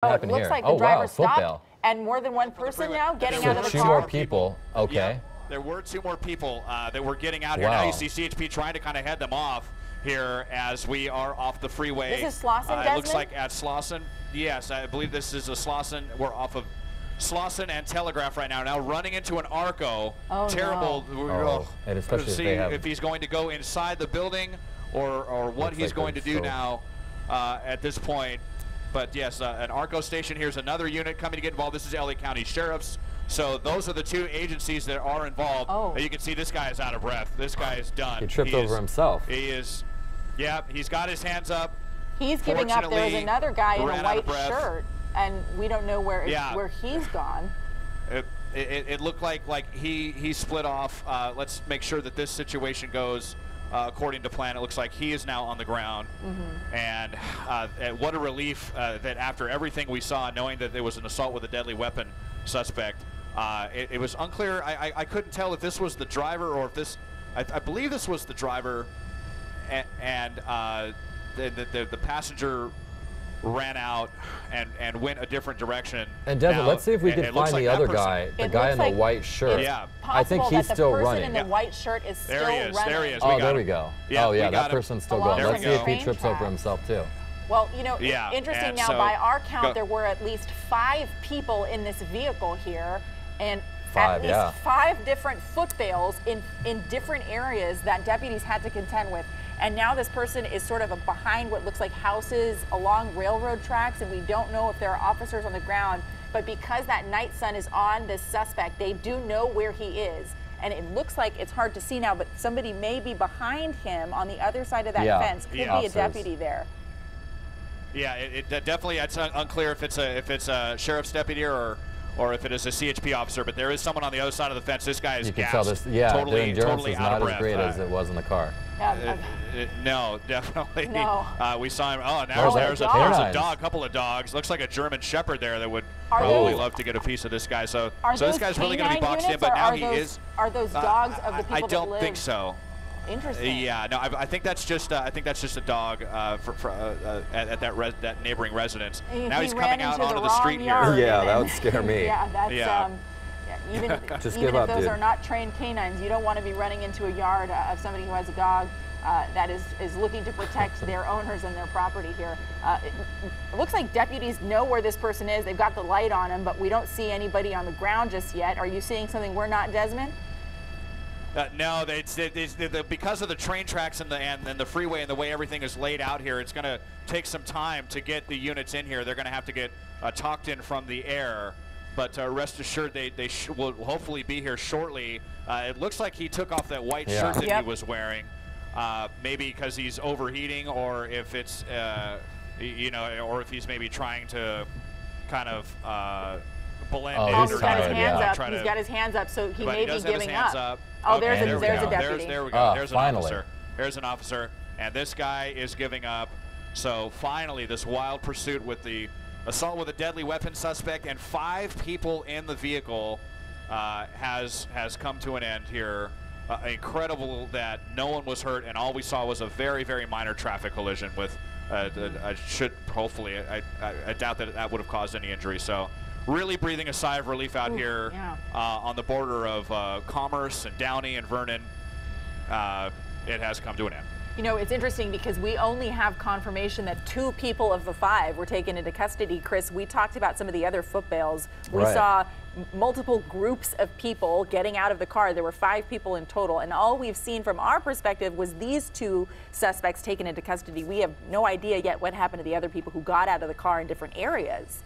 Oh, it looks like the driver stopped, and more than one person now getting out of the car. Two more people. Okay. Yeah, there were two more people that were getting out here. Now you see CHP trying to kind of head them off here as we are off the freeway. This is Slauson, Desmond? It looks like at Slauson. Yes, I believe this is a Slauson. We're off of Slauson and Telegraph right now. Now running into an Arco. Oh, terrible. No. And especially to see if he's going to go inside the building or what he's going to do now at this point. But yes, an ARCO station. Here's another unit coming to get involved. This is LA County Sheriff's. So those are the two agencies that are involved. Oh. You can see this guy is out of breath. This guy is done. He tripped over himself. He is, yeah, he's got his hands up. He's giving up. There's another guy in a white shirt, and we don't know where he's gone. It looked like he split off. Let's make sure that this situation goes according to plan. It looks like he is now on the ground. And what a relief that after everything we saw, knowing that there was an assault with a deadly weapon suspect, it was unclear. I couldn't tell if this was the driver or if this, I believe this was the driver, and the passenger ran out and went a different direction. And Devin, let's see if we can find the other guy, the guy in the white shirt. Yeah, I think he's still running. The person in the white shirt is still running. There he is. Oh, there we go. Yeah, oh yeah, that person's still going. Let's see if he trips over himself too. Well, you know, interesting now, by our count, there were at least 5 people in this vehicle here, and at least 5 different foot fails in different areas that deputies had to contend with. And now this person is sort of behind what looks like houses along railroad tracks, and we don't know if there are officers on the ground. But because that night sun is on this suspect, they do know where he is. And it looks like it's hard to see now, but somebody may be behind him on the other side of that fence. Could be a deputy there. Yeah, it definitely, it's unclear if it's a sheriff's deputy or if it is a CHP officer, but there is someone on the other side of the fence. This guy is You can tell this, their endurance is not as great as it was in the car. No, definitely. No. We saw him. Oh, now there's a dog, a couple of dogs. Looks like a German Shepherd there that would probably love to get a piece of this guy. So this guy's really going to be boxed in, but now he is. Are those dogs of the people I don't think so. Interesting. Yeah, no, I think that's just a dog at that neighboring residence. Now he's coming out onto the street here. Yeah, that would scare me. Yeah, that's even if those are not trained canines, you don't want to be running into a yard of somebody who has a dog that is looking to protect their owners and their property here. It looks like deputies know where this person is. They've got the light on him, but we don't see anybody on the ground just yet. Are you seeing something we're not, Desmond? No, because of the train tracks and the freeway and the way everything is laid out here, it's going to take some time to get the units in here. They're going to have to get talked in from the air, but rest assured they will hopefully be here shortly. It looks like he took off that white shirt that he was wearing, maybe because he's overheating, or if it's or if he's maybe trying to kind of blend in. He's got his hands up. He's got his hands up, so he may be giving up. Oh, there's a deputy. There we go. There's an officer. There's an officer, and this guy is giving up. So finally, this wild pursuit with the assault with a deadly weapon suspect and 5 people in the vehicle has come to an end here. Incredible that no one was hurt, and all we saw was a very, very minor traffic collision with. I doubt that would have caused any injury. So. Really breathing a sigh of relief out here on the border of Commerce and Downey and Vernon. It has come to an end. You know, it's interesting because we only have confirmation that 2 people of the 5 were taken into custody. Chris, we talked about some of the other foot bails. We saw multiple groups of people getting out of the car. There were 5 people in total, and all we've seen from our perspective was these 2 suspects taken into custody. We have no idea yet what happened to the other people who got out of the car in different areas.